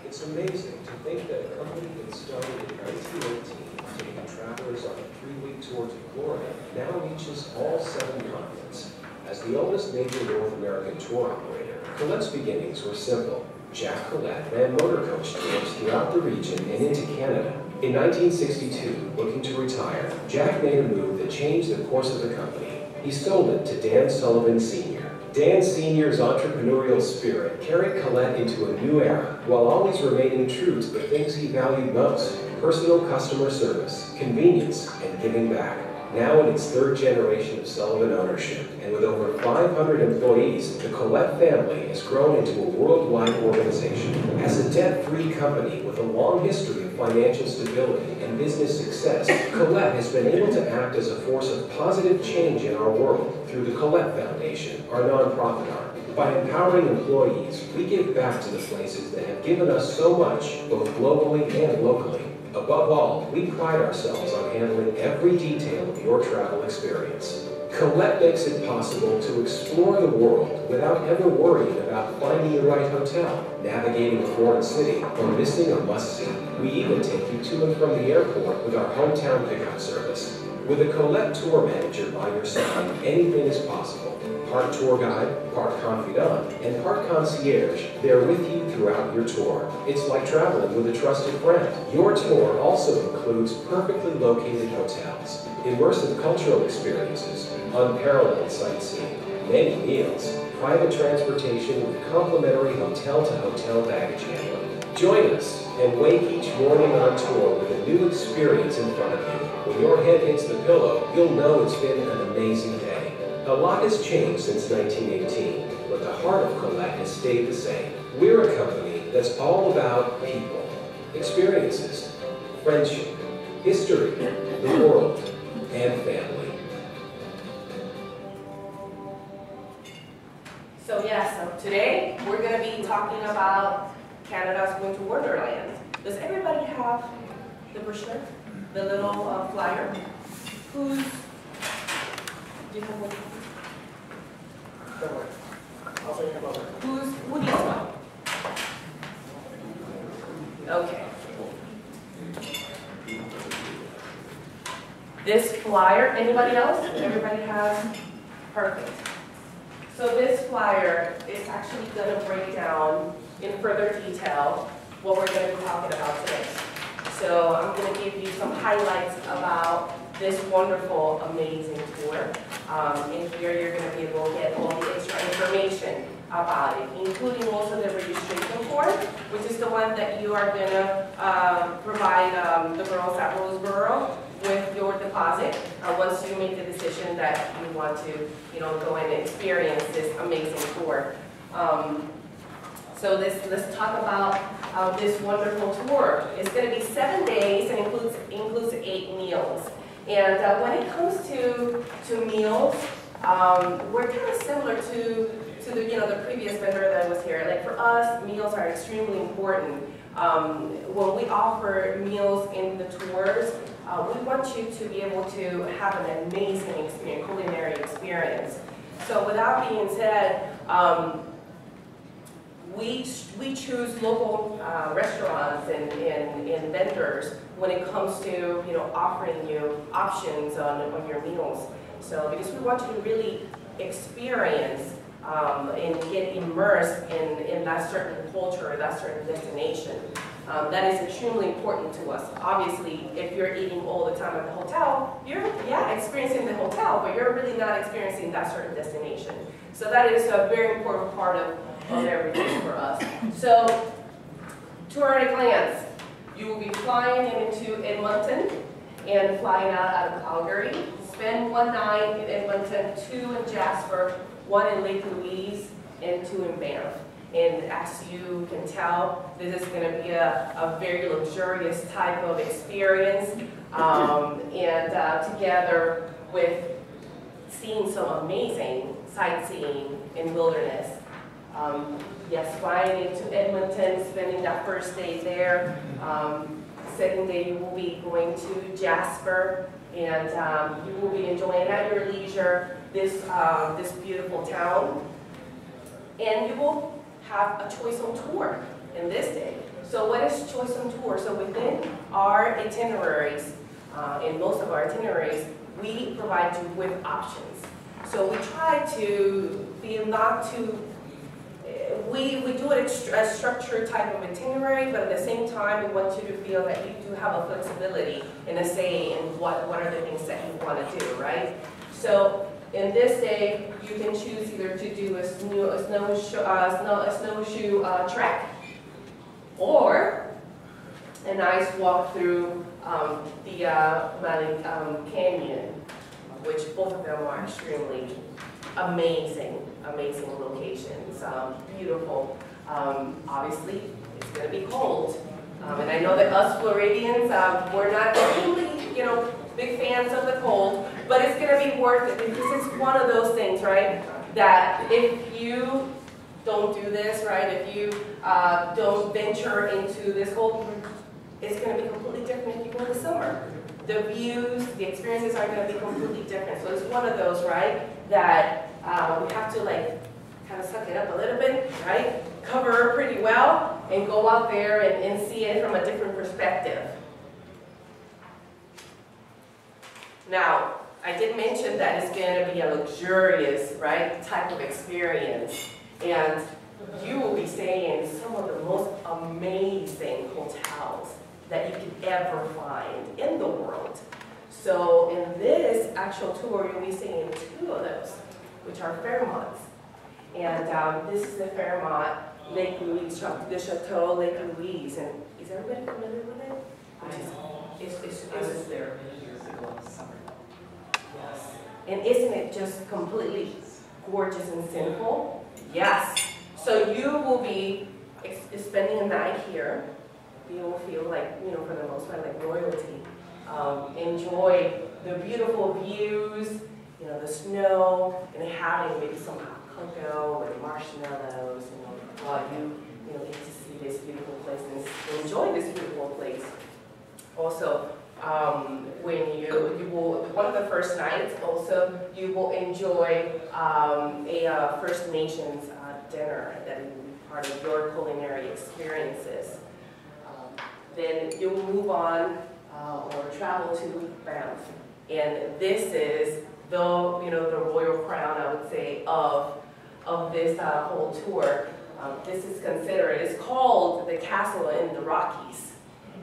It's amazing to think that a company that started in 1918, taking travelers on a 3-week tour to Florida, now reaches all 7 continents. As the oldest major North American tour operator, Collette's beginnings were simple. Jack Collette ran motor coach tours throughout the region and into Canada. In 1962, looking to retire, Jack made a move that changed the course of the company. He sold it to Dan Sullivan Sr. Dan Sr.'s entrepreneurial spirit carried Collette into a new era, while always remaining true to the things he valued most: personal customer service, convenience, and giving back. Now in its 3rd generation of Sullivan ownership, and with over 500 employees, the Collette family has grown into a worldwide organization. As a debt-free company with a long history of financial stability and business success, Collette has been able to act as a force of positive change in our world through the Collette Foundation, our nonprofit arm. By empowering employees, we give back to the places that have given us so much, both globally and locally. Above all, we pride ourselves on handling every detail of your travel experience. Collette makes it possible to explore the world without ever worrying about finding the right hotel, navigating a foreign city, or missing a must-see. We even take you to and from the airport with our hometown pickup service. With a Collette tour manager by your side, anything is possible. Part tour guide, part confidant, and part concierge, they're with you throughout your tour. It's like traveling with a trusted friend. Your tour also includes perfectly located hotels, immersive cultural experiences, unparalleled sightseeing, many meals, private transportation with complimentary hotel-to-hotel baggage handling. Join us and wake each morning on tour with a new experience in front of you. When your head hits the pillow, you'll know it's been an amazing day. A lot has changed since 1918, but the heart of Collette has stayed the same. We're a company that's all about people, experiences, friendship, history, the world, and family. So today we're going to be talking about Canada's Winter Wonderland. Does everybody have the brochure, the little flyer? Do you have one? Don't worry. I'll say it over. Who needs one? Okay. This flyer, anybody else? Everybody has? Perfect. So this flyer is actually going to break down in further detail what we're going to be talking about today. So I'm going to give you some highlights about this wonderful, amazing tour. And here you're going to be able to get all the extra information about it, including also the registration form, which is the one that you are going to provide the girls at Roseborough with your deposit once you make the decision that you want to, go and experience this amazing tour. So let's talk about this wonderful tour. It's going to be 7 days and includes 8 meals. And when it comes to meals, we're kind of similar to the previous vendor that was here. Like for us, meals are extremely important. When we offer meals in the tours, we want you to be able to have an amazing experience, culinary experience. So with that being said, we choose local restaurants and vendors when it comes to offering you options on your meals. So because we want you to really experience and get immersed in that certain culture, that certain destination. That is extremely important to us. Obviously, if you're eating all the time at the hotel, you're experiencing the hotel, but you're really not experiencing that certain destination. So that is a very important part of everything for us. So, tour at a glance. You will be flying into Edmonton and flying out of Calgary. Spend 1 night in Edmonton, 2 in Jasper, 1 in Lake Louise, and 2 in Banff. And as you can tell, this is going to be a very luxurious type of experience, together with seeing some amazing sightseeing in wilderness. Yes, flying into Edmonton, spending that first day there. Second day, you will be going to Jasper, and you will be enjoying at your leisure this beautiful town. And you will have a choice on tour in this day. So what is choice on tour? So within our itineraries, in most of our itineraries, we provide you with options. So we try to be we do a structured type of itinerary, but at the same time, we want you to feel that you do have a flexibility and a say in what are the things that you want to do, right? So in this day, you can choose either to do a snowshoe trek or a nice walk through the Mountain Canyon, which both of them are extremely amazing locations, beautiful. Obviously, it's going to be cold, and I know that us Floridians, we're not really, big fans of the cold, but it's going to be worth it because it's one of those things, right? That if you don't do this, right? If you don't venture into this cold, it's going to be completely different if you go in the summer. The views, the experiences are going to be completely different. So it's one of those, right? That we have to kind of suck it up a little bit, right? Cover pretty well and go out there and see it from a different perspective. Now, I did mention that it's going to be a luxurious, right, type of experience. And you will be staying in some of the most amazing hotels that you could ever find in the world. So in this actual tour, you'll be staying in 2 of those, which are Fairmonts. And this is the Fairmont Lake Louise, the Chateau Lake Louise, and is everybody familiar with it? I was there many years ago in the summer. Yes. And isn't it just completely gorgeous and simple? Yes. So you will be spending a night here. You will feel like, you know, for the most part, like royalty. Enjoy the beautiful views, you know, the snow, and having maybe some hot cocoa and marshmallows, you know, while you know, get to see this beautiful place and enjoy this beautiful place. Also, when you will, one of the first nights also, you will enjoy a First Nations dinner that will be part of your culinary experiences. Then you will move on or travel to Banff. And this is the, you know, the royal crown, I would say, of this whole tour. This is considered, it's called the Castle in the Rockies.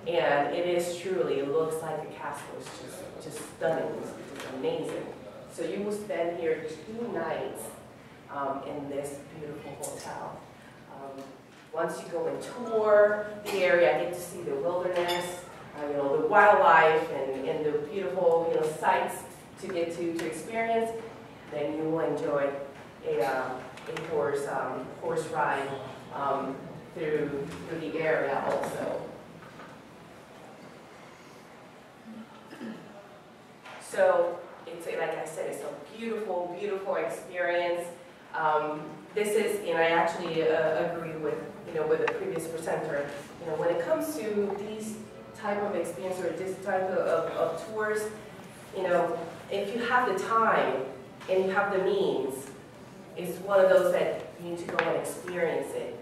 And it is truly, it looks like a castle. It's just stunning, it's amazing. So you will spend here 2 nights in this beautiful hotel. Once you go and tour the area, get to see the wilderness, you know, the wildlife and the beautiful, you know, sights to get to experience. Then you will enjoy a horse ride through the area also. So it's, like I said, it's a beautiful, beautiful experience. This is, and I actually agree with, you know, with the previous presenter. You know, when it comes to these type of experience or this type of tours, you know, if you have the time and you have the means, it's one of those that you need to go and experience it.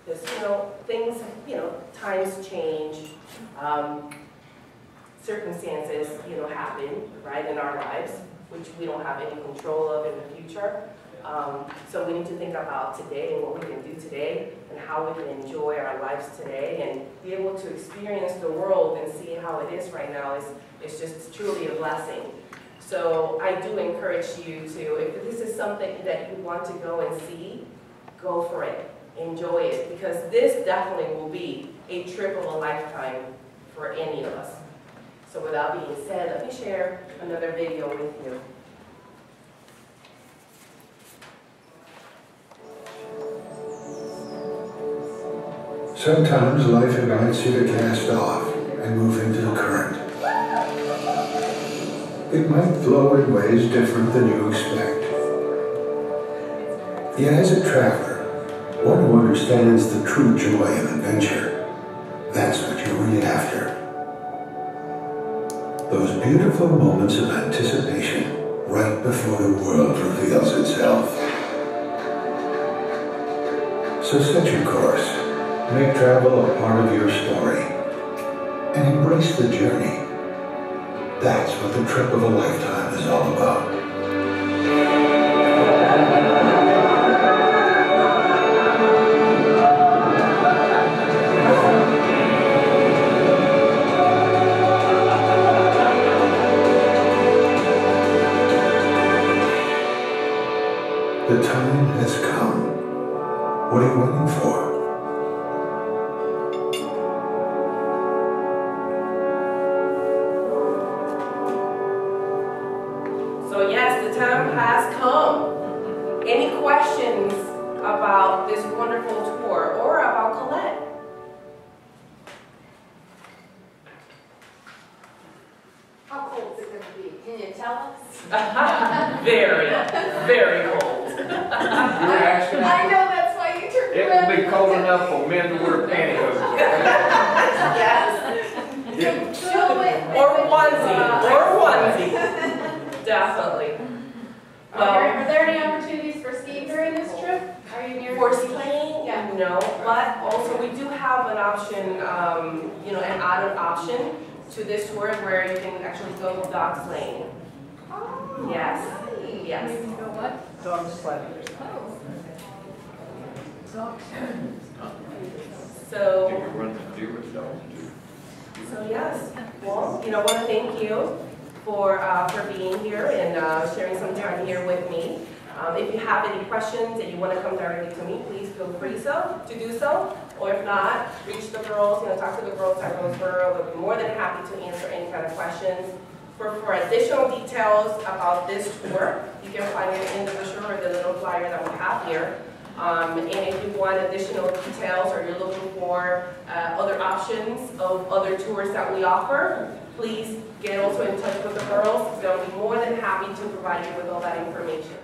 Because, you know, things, you know, times change, circumstances, you know, happen, right, in our lives, which we don't have any control of in the future. So we need to think about today and what we can do today and how we can enjoy our lives today and be able to experience the world and see how it is right now. It's just truly a blessing. So I do encourage you to, if this is something that you want to go and see, go for it. Enjoy it, because this definitely will be a trip of a lifetime for any of us. So with that being said, let me share another video with you. Sometimes life invites you to cast off and move into the current. It might flow in ways different than you expect. Yet as a traveler, one who understands the true joy of adventure, that's what you're really after. Those beautiful moments of anticipation right before the world reveals itself. So set your course. Make travel a part of your story, and embrace the journey. That's what the trip of a lifetime is all about. The time has come. What are you waiting for? So yes, the time has come. Any questions about this wonderful tour or about Collette? How cold is it going to be? Can you tell us? Very, very cold. I know, that's why you turned It around. will be cold enough for men to wear pantyhose. Yes. Or onesie. Definitely. Are there any opportunities for skiing during this trip? Are you near? For skiing? Yeah. No, but also we do have an option, you know, an added option to this tour where you can actually go dog sleighing. Oh, Yes. nice. Yes. You can go what? Dog sledding. Oh. So, Can you run the deer with dogs too? so yes. Well, you know, I want to thank you for being here and sharing some time here with me. If you have any questions and you want to come directly to me, please feel free to do so. Or if not, reach the girls, talk to the girls at Roseborough. We'll be more than happy to answer any kind of questions. For additional details about this tour, you can find it in the brochure or the little flyer that we have here. And if you want additional details or you're looking for other options of other tours that we offer, please get also in touch with the girls. They'll be more than happy to provide you with all that information.